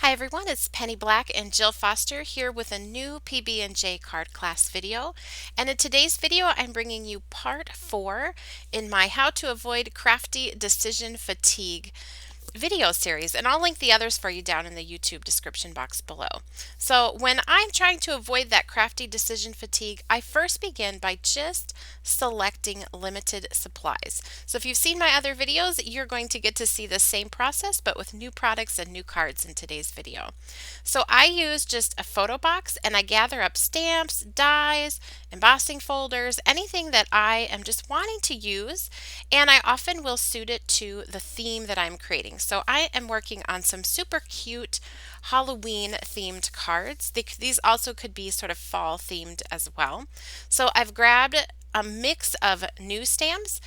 Hi everyone, it's Penny Black and Jill Foster here with a new PB&J card class video. And in today's video, I'm bringing you part 4 in my How to Avoid Crafty Decision Fatigue video series, and I'll link the others for you down in the YouTube description box below. So when I'm trying to avoid that crafty decision fatigue, I first begin by just selecting limited supplies. So if you've seen my other videos, you're going to get to see the same process but with new products and new cards in today's video. So I use just a photo box and I gather up stamps, dies, embossing folders, anything that I am just wanting to use, and I often will suit it to the theme that I'm creating. So I am working on some super cute Halloween themed cards. These also could be sort of fall themed as well. So I've grabbed a mix of new stamps,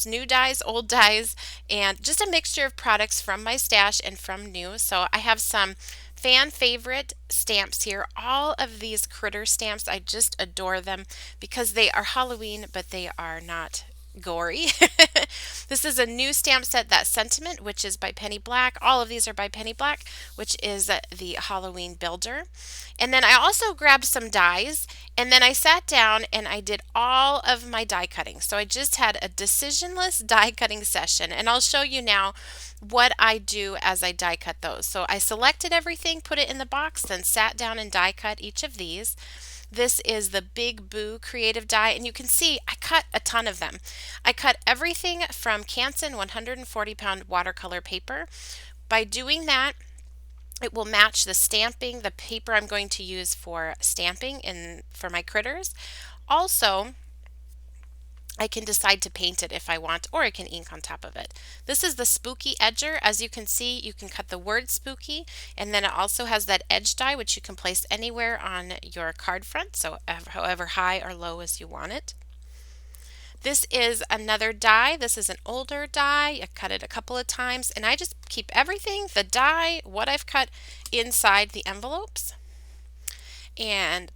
new dies, old dies, and just a mixture of products from my stash and from new. So I have some fan favorite stamps here. All of these critter stamps, I just adore them because they are Halloween, but they are not gory. This is a new stamp set, That Sentiment, which is by Penny Black. All of these are by Penny Black, which is the Halloween builder. And then I also grabbed some dies, and then I sat down and I did all of my die cutting. So I just had a decisionless die cutting session, and I'll show you now what I do as I die cut those. So I selected everything, put it in the box, then sat down and die cut each of these. This is the Big Boo Creative Die, and you can see I cut a ton of them. I cut everything from Canson 140-pound watercolor paper. By doing that, it will match the stamping, the paper I'm going to use for stamping and for my critters. Also, I can decide to paint it if I want, or I can ink on top of it. This is the Spooky Edger. As you can see, you can cut the word spooky, and then it also has that edge die, which you can place anywhere on your card front, so however high or low as you want it. This is another die. This is an older die. I cut it a couple of times, and I just keep everything, the die, what I've cut, inside the envelopes. And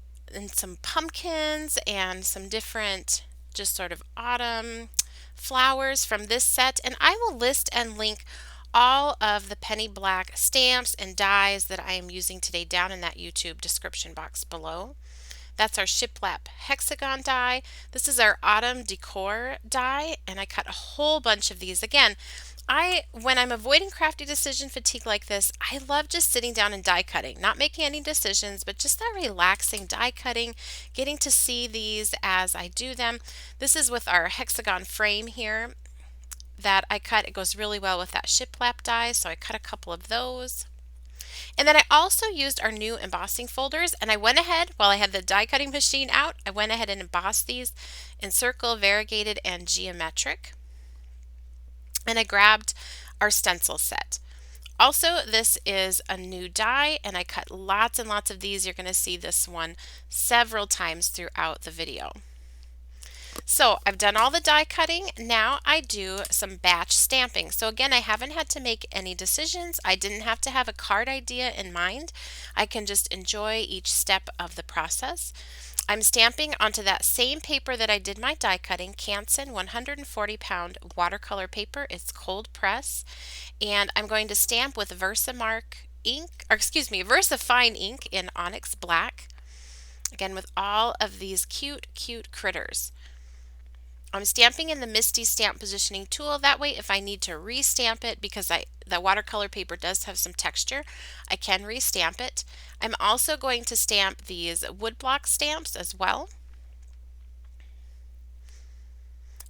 some pumpkins and some different just sort of autumn flowers from this set, and I will list and link all of the Penny Black stamps and dies that I am using today down in that YouTube description box below. That's our shiplap hexagon die. This is our autumn decor die, and I cut a whole bunch of these. Again, when I'm avoiding crafty decision fatigue like this, I love just sitting down and die cutting, not making any decisions, but just that relaxing die cutting, getting to see these as I do them. This is with our hexagon frame here that I cut. It goes really well with that shiplap die, so I cut a couple of those. And then I also used our new embossing folders, and I went ahead, while I had the die cutting machine out, I went ahead and embossed these in circle, variegated, and geometric. And I grabbed our stencil set. Also, this is a new die, and I cut lots and lots of these. You're going to see this one several times throughout the video. So I've done all the die cutting. Now I do some batch stamping. So again, I haven't had to make any decisions. I didn't have to have a card idea in mind. I can just enjoy each step of the process. I'm stamping onto that same paper that I did my die cutting, Canson 140-pound watercolor paper. It's cold press, and I'm going to stamp with VersaMark ink, or excuse me, Versafine ink in Onyx black. Again, with all of these cute critters. I'm stamping in the MISTI stamp positioning tool. That way, if I need to restamp it, because the watercolor paper does have some texture, I can restamp it. I'm also going to stamp these woodblock stamps as well.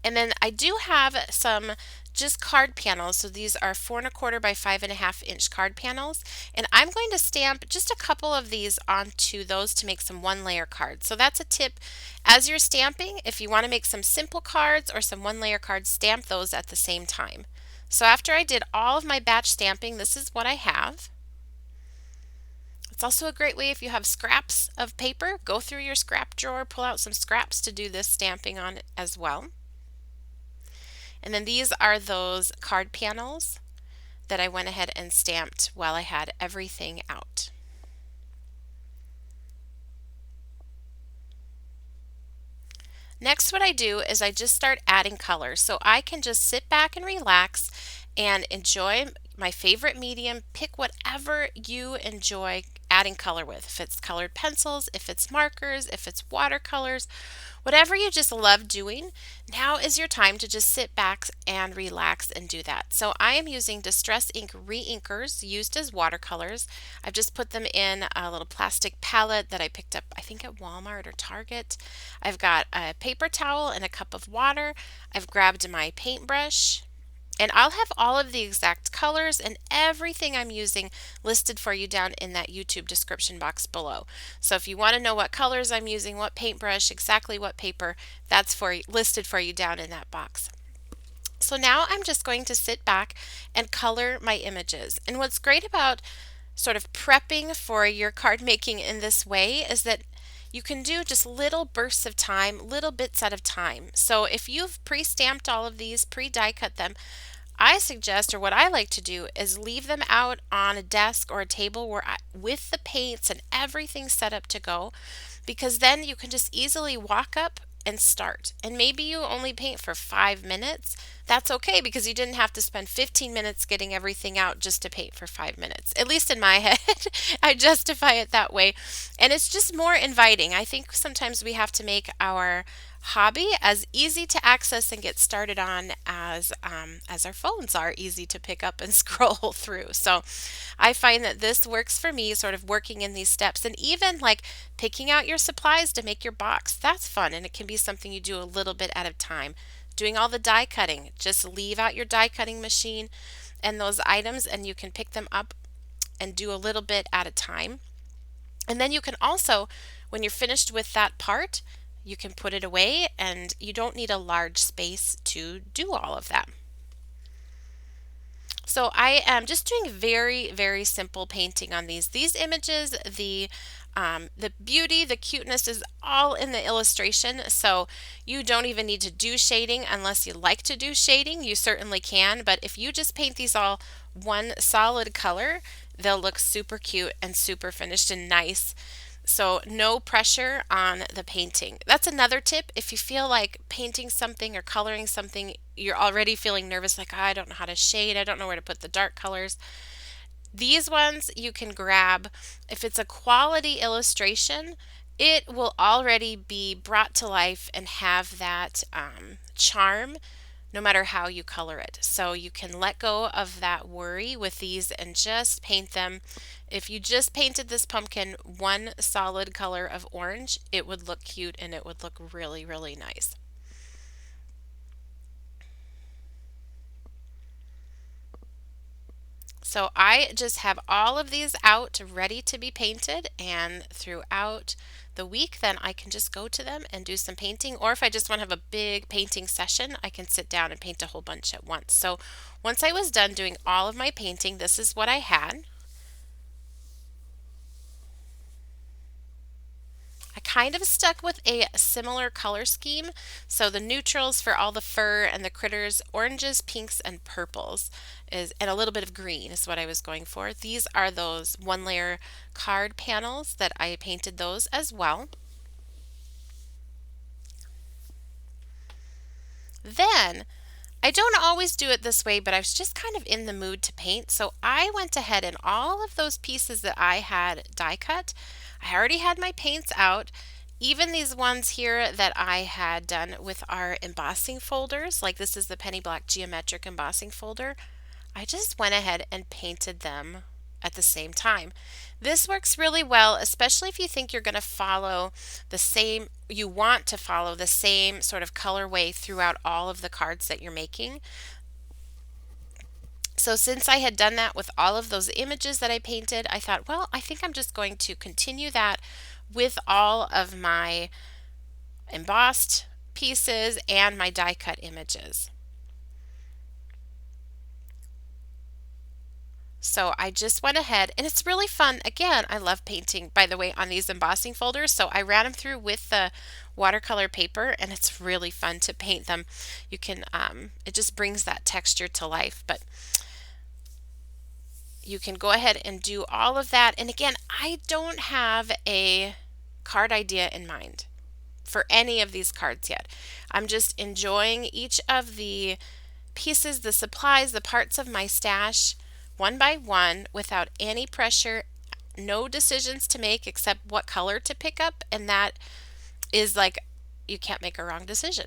And then I do have some just card panels. So these are 4 1/4 by 5.5 inch card panels. And I'm going to stamp just a couple of these onto those to make some 1-layer cards. So that's a tip as you're stamping. If you want to make some simple cards or some 1-layer cards, stamp those at the same time. So after I did all of my batch stamping, this is what I have. It's also a great way if you have scraps of paper, go through your scrap drawer, pull out some scraps to do this stamping on as well. And then these are those card panels that I went ahead and stamped while I had everything out. Next, what I do is I just start adding colors. So I can just sit back and relax and enjoy my favorite medium. Pick whatever you enjoy adding color with. If it's colored pencils, if it's markers, if it's watercolors, whatever you just love doing, now is your time to just sit back and relax and do that. So I am using Distress Ink Reinkers used as watercolors. I've just put them in a little plastic palette that I picked up, I think at Walmart or Target. I've got a paper towel and a cup of water. I've grabbed my paintbrush. And I'll have all of the exact colors and everything I'm using listed for you down in that YouTube description box below. So if you want to know what colors I'm using, what paintbrush, exactly what paper, that's listed for you down in that box. So now I'm just going to sit back and color my images. And what's great about sort of prepping for your card making in this way is that you can do just little bursts of time, little bits at a time. So if you've pre-stamped all of these, pre-die cut them, I suggest, or what I like to do, is leave them out on a desk or a table with the paints and everything set up to go, because then you can just easily walk up and start. And maybe you only paint for 5 minutes. That's okay, because you didn't have to spend 15 minutes getting everything out just to paint for 5 minutes. At least in my head, I justify it that way. And it's just more inviting. I think sometimes we have to make our hobby as easy to access and get started on as our phones are easy to pick up and scroll through. So I find that this works for me, sort of working in these steps, and even like picking out your supplies to make your box. That's fun, and it can be something you do a little bit at a time. Doing all the die cutting, just leave out your die cutting machine and those items, and you can pick them up and do a little bit at a time. And then you can also, when you're finished with that part, you can put it away, and you don't need a large space to do all of that. So I am just doing very, very simple painting on these. These images, the beauty, the cuteness is all in the illustration, so you don't even need to do shading unless you like to do shading. You certainly can, but if you just paint these all one solid color, they'll look super cute and super finished and nice. So no pressure on the painting. That's another tip. If you feel like painting something or coloring something, you're already feeling nervous, like, oh, I don't know how to shade, I don't know where to put the dark colors. These ones you can grab. If it's a quality illustration, it will already be brought to life and have that charm no matter how you color it. So you can let go of that worry with these and just paint them. If you just painted this pumpkin one solid color of orange, it would look cute and it would look really, really nice. So I just have all of these out ready to be painted, and throughout the week then I can just go to them and do some painting, or if I just want to have a big painting session, I can sit down and paint a whole bunch at once. So once I was done doing all of my painting, this is what I had. I kind of stuck with a similar color scheme. So the neutrals for all the fur and the critters, oranges, pinks, and purples, and a little bit of green is what I was going for. These are those one layer card panels that I painted those as well. Then I don't always do it this way, but I was just kind of in the mood to paint. So I went ahead and all of those pieces that I had die cut, I already had my paints out. Even these ones here that I had done with our embossing folders, like this is the Penny Black Geometric Embossing Folder, I just went ahead and painted them at the same time. This works really well, especially if you think you're going to follow the same, you want to follow the same sort of colorway throughout all of the cards that you're making. So since I had done that with all of those images that I painted, I thought, well, I think I'm just going to continue that with all of my embossed pieces and my die cut images. So I just went ahead, and it's really fun. Again, I love painting, by the way, on these embossing folders. So I ran them through with the watercolor paper, and it's really fun to paint them. You can, it just brings that texture to life. But you can go ahead and do all of that. And again, I don't have a card idea in mind for any of these cards yet. I'm just enjoying each of the pieces, the supplies, the parts of my stash one by one without any pressure, no decisions to make except what color to pick up, and that is like you can't make a wrong decision.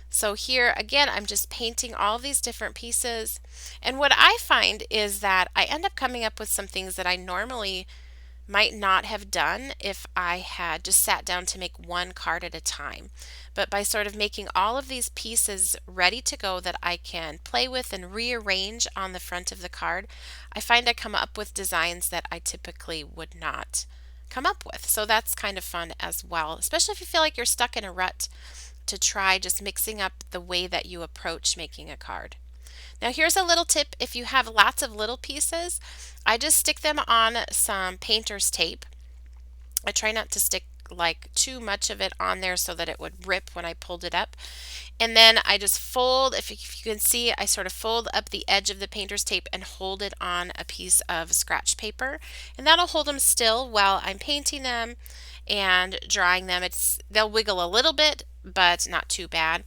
So here again, I'm just painting all these different pieces. And what I find is that I end up coming up with some things that I normally might not have done if I had just sat down to make one card at a time. But by sort of making all of these pieces ready to go that I can play with and rearrange on the front of the card, I find I come up with designs that I typically would not come up with. So that's kind of fun as well, especially if you feel like you're stuck in a rut, to try just mixing up the way that you approach making a card. Now here's a little tip: if you have lots of little pieces, I just stick them on some painter's tape. I try not to stick like too much of it on there so that it would rip when I pulled it up. And then I just fold, if you can see, I sort of fold up the edge of the painter's tape and hold it on a piece of scratch paper. And that'll hold them still while I'm painting them and drawing them. They'll wiggle a little bit, but not too bad.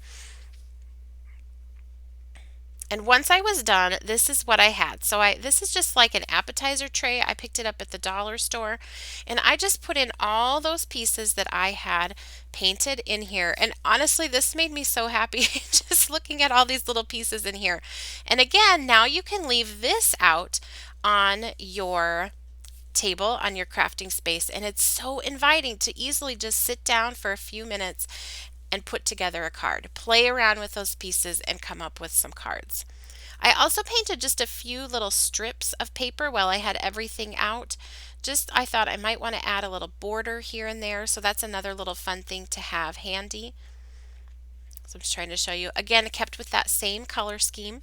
And once I was done, this is what I had. So this is just like an appetizer tray. I picked it up at the dollar store, and I just put in all those pieces that I had painted in here. And honestly, this made me so happy just looking at all these little pieces in here. And again, now you can leave this out on your table, on your crafting space, and it's so inviting to easily just sit down for a few minutes and put together a card. Play around with those pieces and come up with some cards. I also painted just a few little strips of paper while I had everything out. I thought I might want to add a little border here and there, so that's another little fun thing to have handy. So I'm just trying to show you. Again, I kept with that same color scheme.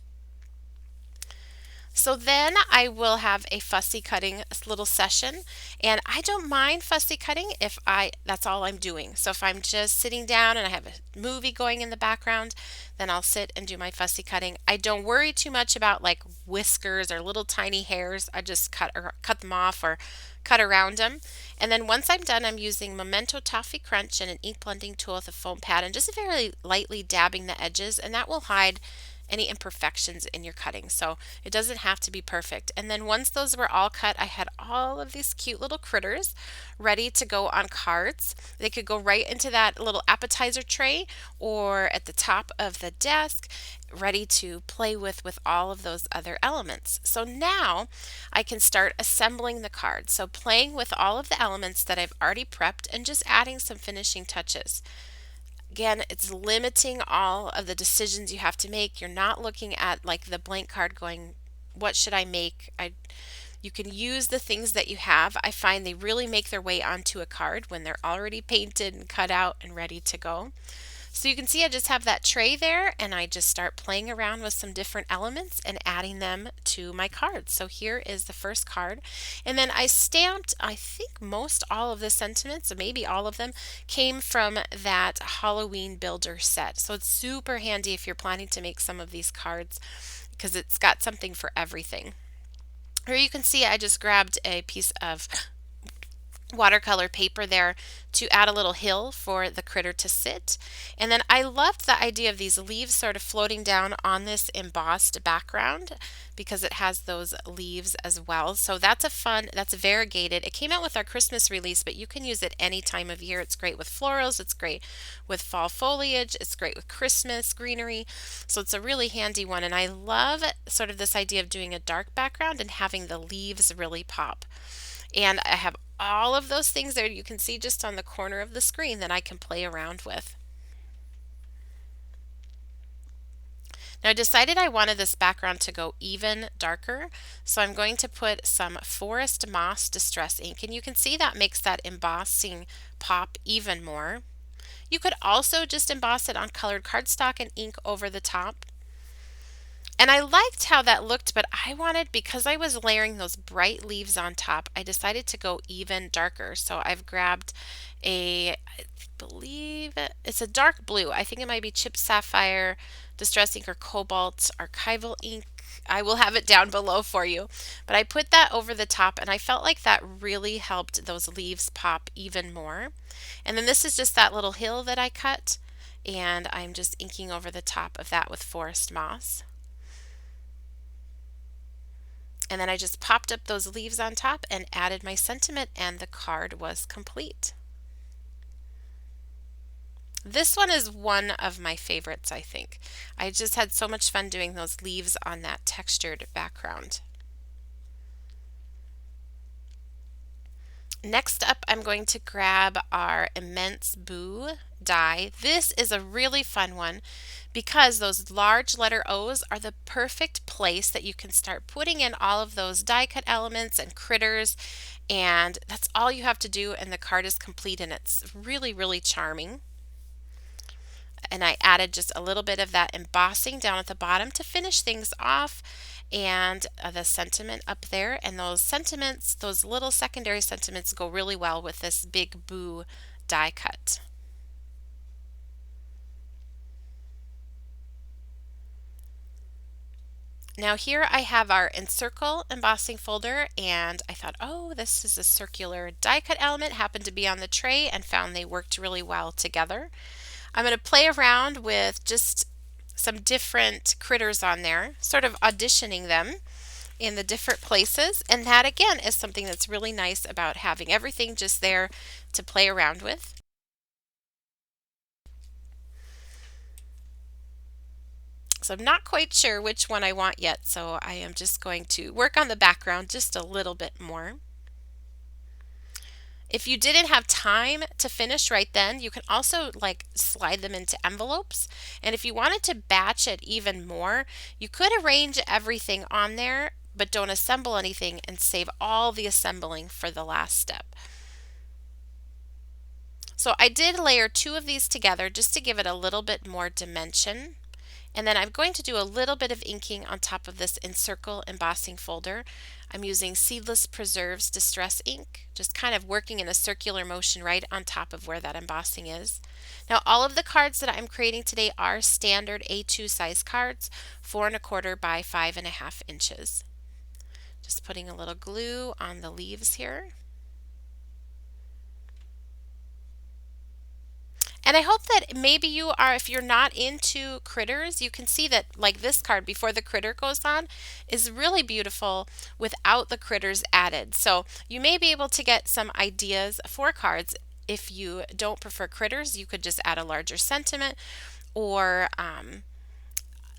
So then I will have a fussy cutting little session, and I don't mind fussy cutting if that's all I'm doing. So if I'm just sitting down and I have a movie going in the background, then I'll sit and do my fussy cutting. I don't worry too much about like whiskers or little tiny hairs. I just cut them off or cut around them. And then once I'm done, I'm using Memento Toffee Crunch and an ink blending tool with a foam pad and just very lightly dabbing the edges, and that will hide any imperfections in your cutting. So it doesn't have to be perfect. And then once those were all cut, I had all of these cute little critters ready to go on cards. They could go right into that little appetizer tray or at the top of the desk, ready to play with all of those other elements. So now I can start assembling the card. So playing with all of the elements that I've already prepped and just adding some finishing touches. Again, it's limiting all of the decisions you have to make. You're not looking at like the blank card going, what should I make? You can use the things that you have. I find they really make their way onto a card when they're already painted and cut out and ready to go. So you can see I just have that tray there, and I just start playing around with some different elements and adding them to my cards. So here is the first card, and then I stamped, I think most all of the sentiments, or maybe all of them, came from that Halloween builder set. So it's super handy if you're planning to make some of these cards because it's got something for everything. Here you can see I just grabbed a piece of watercolor paper there to add a little hill for the critter to sit. And then I loved the idea of these leaves sort of floating down on this embossed background because it has those leaves as well. So that's variegated. It came out with our Christmas release, but you can use it any time of year. It's great with florals, it's great with fall foliage, it's great with Christmas greenery. So it's a really handy one, and I love sort of this idea of doing a dark background and having the leaves really pop. And I have all of those things there you can see just on the corner of the screen that I can play around with. Now I decided I wanted this background to go even darker, so I'm going to put some Forest Moss Distress ink, and you can see that makes that embossing pop even more. You could also just emboss it on colored cardstock and ink over the top. And I liked how that looked, but I wanted, because I was layering those bright leaves on top, I decided to go even darker. So I've grabbed I believe it's a dark blue. I think it might be Chip Sapphire Distress Ink or Cobalt Archival ink. I will have it down below for you. But I put that over the top, and I felt like that really helped those leaves pop even more. And then this is just that little hill that I cut, and I'm just inking over the top of that with Forest Moss. And then I just popped up those leaves on top and added my sentiment, and the card was complete. This one is one of my favorites, I think. I just had so much fun doing those leaves on that textured background. Next up, I'm going to grab our Immense Boo die. This is a really fun one because those large letter O's are the perfect place that you can start putting in all of those die cut elements and critters, and that's all you have to do and the card is complete, and it's really, really charming. And I added just a little bit of that embossing down at the bottom to finish things off, and the sentiment up there, and those sentiments, those little secondary sentiments, go really well with this big boo die cut. Now here I have our Encircle embossing folder, and I thought, oh, this is a circular die cut element, happened to be on the tray and found they worked really well together. I'm going to play around with just some different critters on there, sort of auditioning them in the different places, and that again is something that's really nice about having everything just there to play around with. So I'm not quite sure which one I want yet, so I am just going to work on the background just a little bit more. If you didn't have time to finish right then, you can also like slide them into envelopes. And if you wanted to batch it even more, you could arrange everything on there, but don't assemble anything and save all the assembling for the last step. So I did layer 2 of these together just to give it a little bit more dimension. And then I'm going to do a little bit of inking on top of this Encircle embossing folder. I'm using Seedless Preserves Distress ink, just kind of working in a circular motion right on top of where that embossing is. Now all of the cards that I'm creating today are standard A2 size cards, 4 1/4 by 5.5 inches. Just putting a little glue on the leaves here. And I hope that maybe you are, if you're not into critters, you can see that like this card before the critter goes on is really beautiful without the critters added. So you may be able to get some ideas for cards. If you don't prefer critters, you could just add a larger sentiment or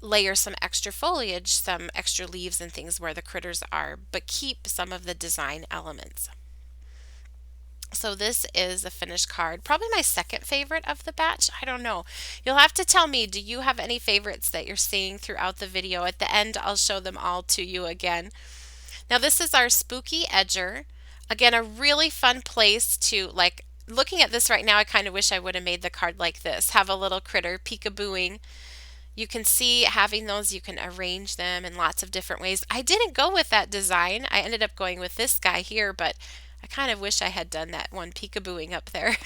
layer some extra foliage, some extra leaves and things where the critters are, but keep some of the design elements. So this is a finished card, probably my second favorite of the batch. I don't know. You'll have to tell me, do you have any favorites that you're seeing throughout the video? At the end, I'll show them all to you again. Now this is our Spooky Edger. Again, a really fun place to, like, looking at this right now, I kind of wish I would have made the card like this. Have a little critter peekabooing. You can see having those, you can arrange them in lots of different ways. I didn't go with that design. I ended up going with this guy here, but I kind of wish I had done that one peekabooing up there.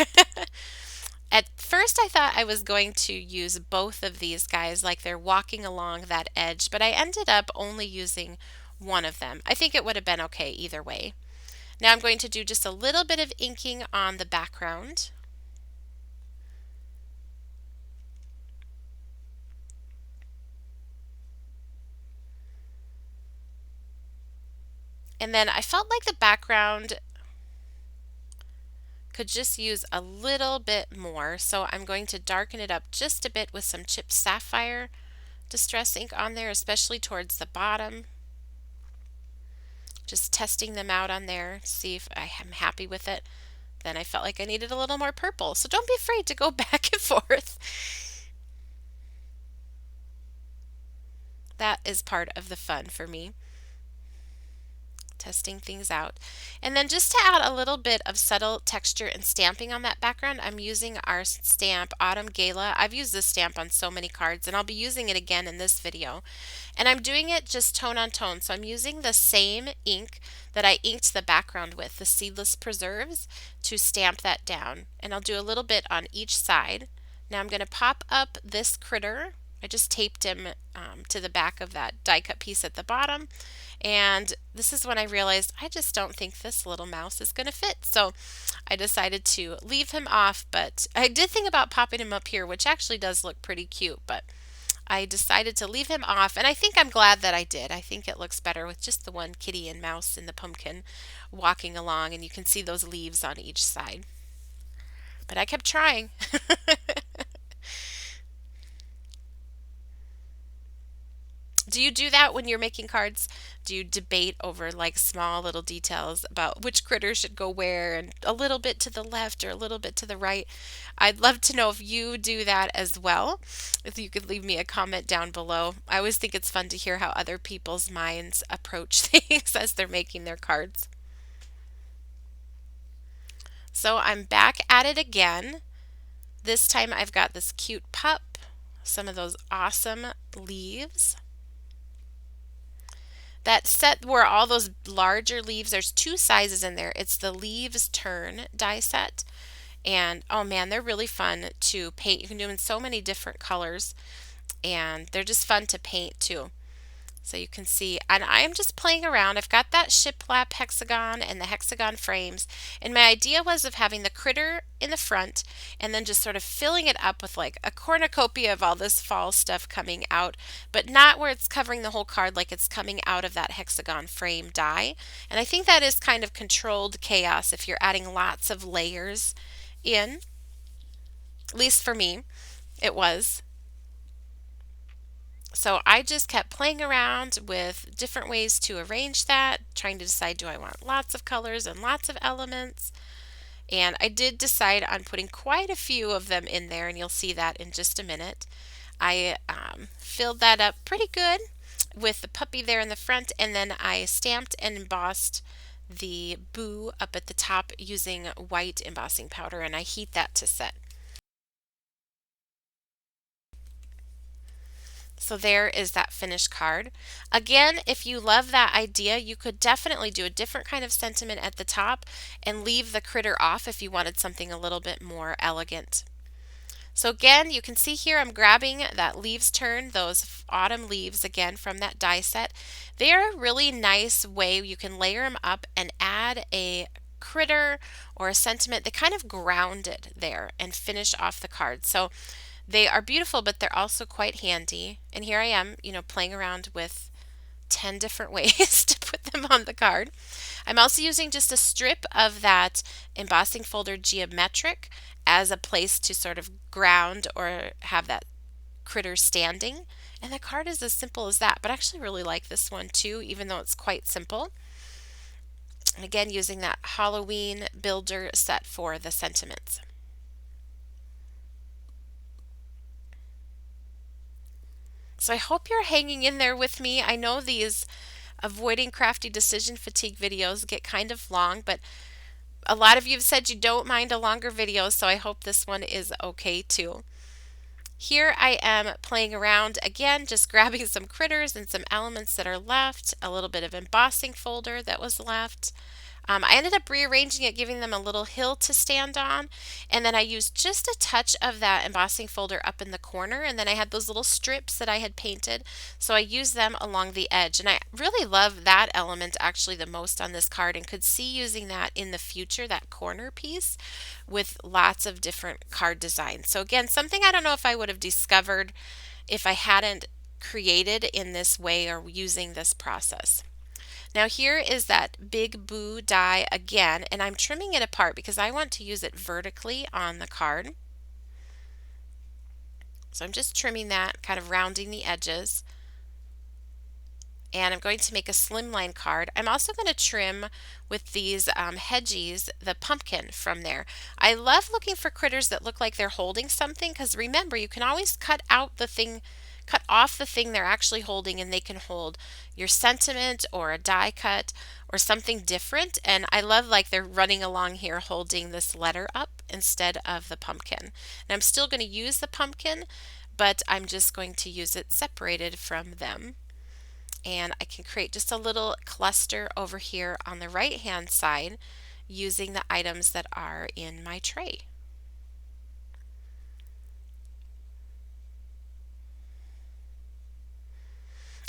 At first I thought I was going to use both of these guys like they're walking along that edge, but I ended up only using one of them. I think it would have been okay either way. Now I'm going to do just a little bit of inking on the background. And then I felt like the background could just use a little bit more, so I'm going to darken it up just a bit with some chipped Sapphire Distress ink on there, especially towards the bottom. Just testing them out on there, see if I am happy with it. Then I felt like I needed a little more purple, so don't be afraid to go back and forth. That is part of the fun for me. Testing things out. And then just to add a little bit of subtle texture and stamping on that background, I'm using our stamp Autumn Gala. I've used this stamp on so many cards and I'll be using it again in this video. And I'm doing it just tone on tone. So I'm using the same ink that I inked the background with, the Seedless Preserves, to stamp that down. And I'll do a little bit on each side. Now I'm going to pop up this critter. I just taped him to the back of that die cut piece at the bottom. And this is when I realized I just don't think this little mouse is going to fit. So I decided to leave him off, but I did think about popping him up here, which actually does look pretty cute, but I decided to leave him off, and I think I'm glad that I did. I think it looks better with just the one kitty and mouse in the pumpkin walking along, and you can see those leaves on each side. But I kept trying. Do you do that when you're making cards? Do you debate over like small little details about which critter should go where and a little bit to the left or a little bit to the right? I'd love to know if you do that as well. If you could leave me a comment down below. I always think it's fun to hear how other people's minds approach things as they're making their cards. So I'm back at it again. This time I've got this cute pup, some of those awesome leaves. That set where all those larger leaves, there's two sizes in there. It's the Leaves Turn die set. And oh man, they're really fun to paint. You can do them in so many different colors, and they're just fun to paint too. So you can see, and I am just playing around. I've got that shiplap hexagon and the hexagon frames, and my idea was of having the critter in the front and then just sort of filling it up with like a cornucopia of all this fall stuff coming out, but not where it's covering the whole card, like it's coming out of that hexagon frame die. And I think that is kind of controlled chaos if you're adding lots of layers in. At least for me, it was. So I just kept playing around with different ways to arrange that, trying to decide, do I want lots of colors and lots of elements? And I did decide on putting quite a few of them in there, and you'll see that in just a minute. I filled that up pretty good with the puppy there in the front, and then I stamped and embossed the boo up at the top using white embossing powder, and I heat that to set. So there is that finished card. Again, if you love that idea, you could definitely do a different kind of sentiment at the top and leave the critter off if you wanted something a little bit more elegant. So again, you can see here I'm grabbing that Leaves Turn, those autumn leaves again from that die set. They are a really nice way you can layer them up and add a critter or a sentiment that kind of ground it there and finish off the card. So they are beautiful, but they're also quite handy. And here I am, playing around with 10 different ways to put them on the card. I'm also using just a strip of that embossing folder geometric as a place to sort of ground or have that critter standing. And the card is as simple as that, but I actually really like this one too, even though it's quite simple. And again, using that Halloween builder set for the sentiments. So I hope you're hanging in there with me. I know these avoiding crafty decision fatigue videos get kind of long, but a lot of you have said you don't mind a longer video, so I hope this one is okay too. Here I am playing around again, just grabbing some critters and some elements that are left, a little bit of embossing folder that was left. I ended up rearranging it, giving them a little hill to stand on, and then I used just a touch of that embossing folder up in the corner, and then I had those little strips that I had painted, so I used them along the edge, and I really love that element actually the most on this card and could see using that in the future, that corner piece, with lots of different card designs. So again, something I don't know if I would have discovered if I hadn't created in this way or using this process. Now here is that big boo die again, and I'm trimming it apart because I want to use it vertically on the card. So I'm just trimming that, kind of rounding the edges. And I'm going to make a slimline card. I'm also going to trim with these hedgies the pumpkin from there. I love looking for critters that look like they're holding something, because remember, you can always cut off the thing they're actually holding, and they can hold your sentiment or a die cut or something different. And I love like they're running along here holding this letter up instead of the pumpkin. And I'm still going to use the pumpkin, but I'm just going to use it separated from them. And I can create just a little cluster over here on the right hand side using the items that are in my tray.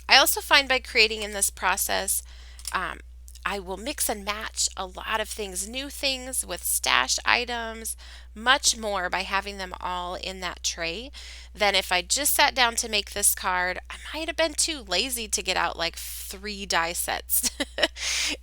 I also find by creating in this process, I will mix and match a lot of things, new things with stash items, much more by having them all in that tray than if I just sat down to make this card. I might have been too lazy to get out like 3 die sets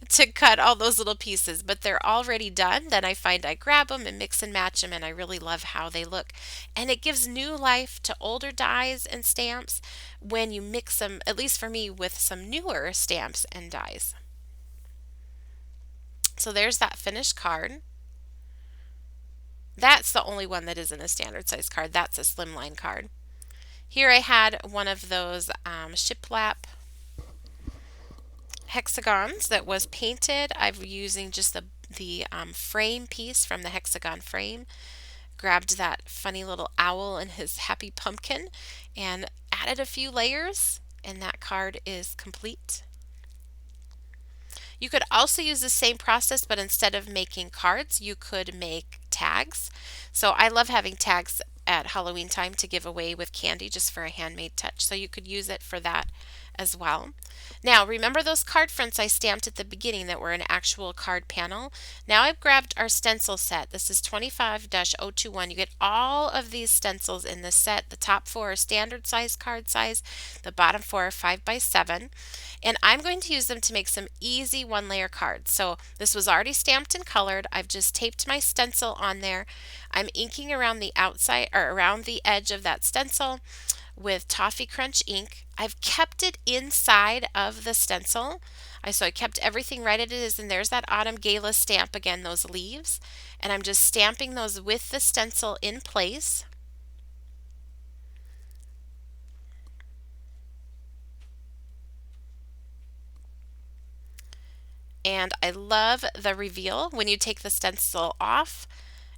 to cut all those little pieces, but they're already done. Then I find I grab them and mix and match them, and I really love how they look. And it gives new life to older dies and stamps when you mix them, at least for me, with some newer stamps and dies. So there's that finished card. That's the only one that isn't a standard size card. That's a slimline card. Here I had one of those shiplap hexagons that was painted. I'm using just the frame piece from the hexagon frame. Grabbed that funny little owl and his happy pumpkin and added a few layers, and that card is complete. You could also use the same process, but instead of making cards, you could make tags. So I love having tags at Halloween time to give away with candy just for a handmade touch. So you could use it for that as well. Now, remember those card fronts I stamped at the beginning that were an actual card panel? Now I've grabbed our stencil set. This is 25-021. You get all of these stencils in this set. The top 4 are standard size card size. The bottom 4 are 5x7. And I'm going to use them to make some easy one-layer cards. So this was already stamped and colored. I've just taped my stencil on there. I'm inking around the outside or around the edge of that stencil with Toffee Crunch ink. I've kept it inside of the stencil. So I kept everything right as it is, and there's that Autumn Gala stamp again, those leaves. And I'm just stamping those with the stencil in place. And I love the reveal when you take the stencil off.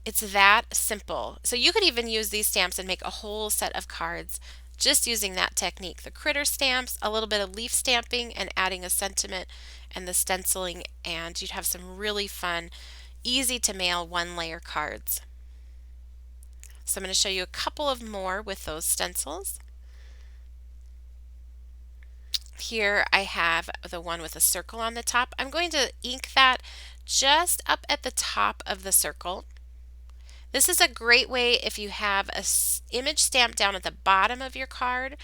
It's that simple. So you could even use these stamps and make a whole set of cards just using that technique. The critter stamps, a little bit of leaf stamping, and adding a sentiment and the stenciling, and you'd have some really fun, easy to mail one-layer cards. So I'm going to show you a couple of more with those stencils. Here I have the one with a circle on the top. I'm going to ink that just up at the top of the circle. This is a great way if you have an image stamped down at the bottom of your card,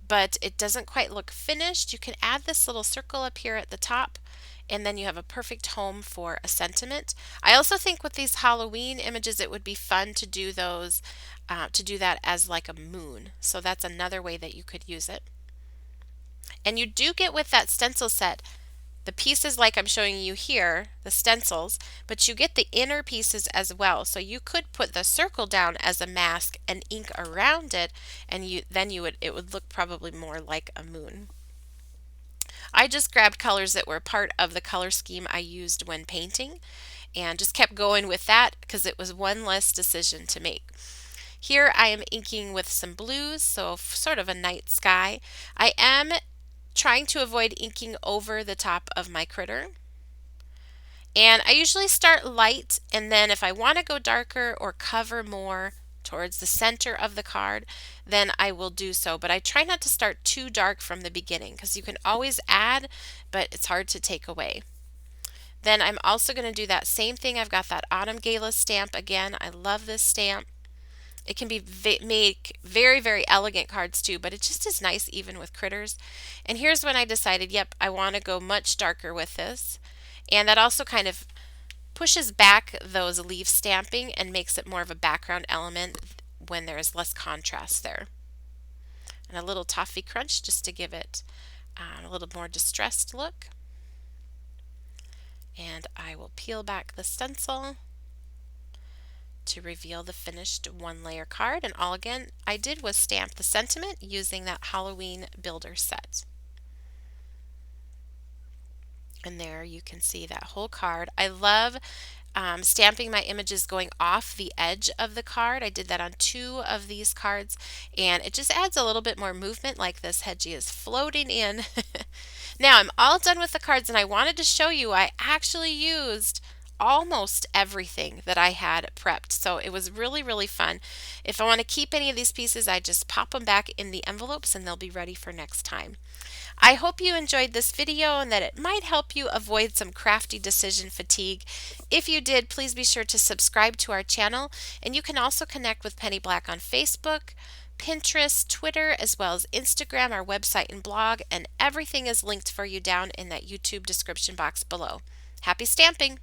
but it doesn't quite look finished. You can add this little circle up here at the top, and then you have a perfect home for a sentiment. I also think with these Halloween images, it would be fun to do those, to do that as like a moon. So that's another way that you could use it. And you do get with that stencil set the pieces like I'm showing you here, the stencils, but you get the inner pieces as well. So you could put the circle down as a mask and ink around it, and it would look probably more like a moon. I just grabbed colors that were part of the color scheme I used when painting and just kept going with that because it was one less decision to make. Here I am inking with some blues, so sort of a night sky. I am trying to avoid inking over the top of my critter. And I usually start light, and then if I want to go darker or cover more towards the center of the card, then I will do so. But I try not to start too dark from the beginning because you can always add, but it's hard to take away. Then I'm also going to do that same thing. I've got that Autumn Gala stamp again. I love this stamp. It can be make very, very elegant cards too, but it just is nice even with critters. And here's when I decided, yep, I want to go much darker with this. And that also kind of pushes back those leaf stamping and makes it more of a background element when there's less contrast there. And a little Toffee Crunch just to give it a little more distressed look. And I will peel back the stencil to reveal the finished one-layer card. And all again I did was stamp the sentiment using that Halloween builder set. And there you can see that whole card. I love stamping my images going off the edge of the card. I did that on 2 of these cards, and it just adds a little bit more movement, like this hedgie is floating in. Now I'm all done with the cards, and I wanted to show you I actually used almost everything that I had prepped. So it was really, really fun. If I want to keep any of these pieces, I just pop them back in the envelopes and they'll be ready for next time. I hope you enjoyed this video and that it might help you avoid some crafty decision fatigue. If you did, please be sure to subscribe to our channel, and you can also connect with Penny Black on Facebook, Pinterest, Twitter, as well as Instagram, our website and blog, and everything is linked for you down in that YouTube description box below. Happy stamping!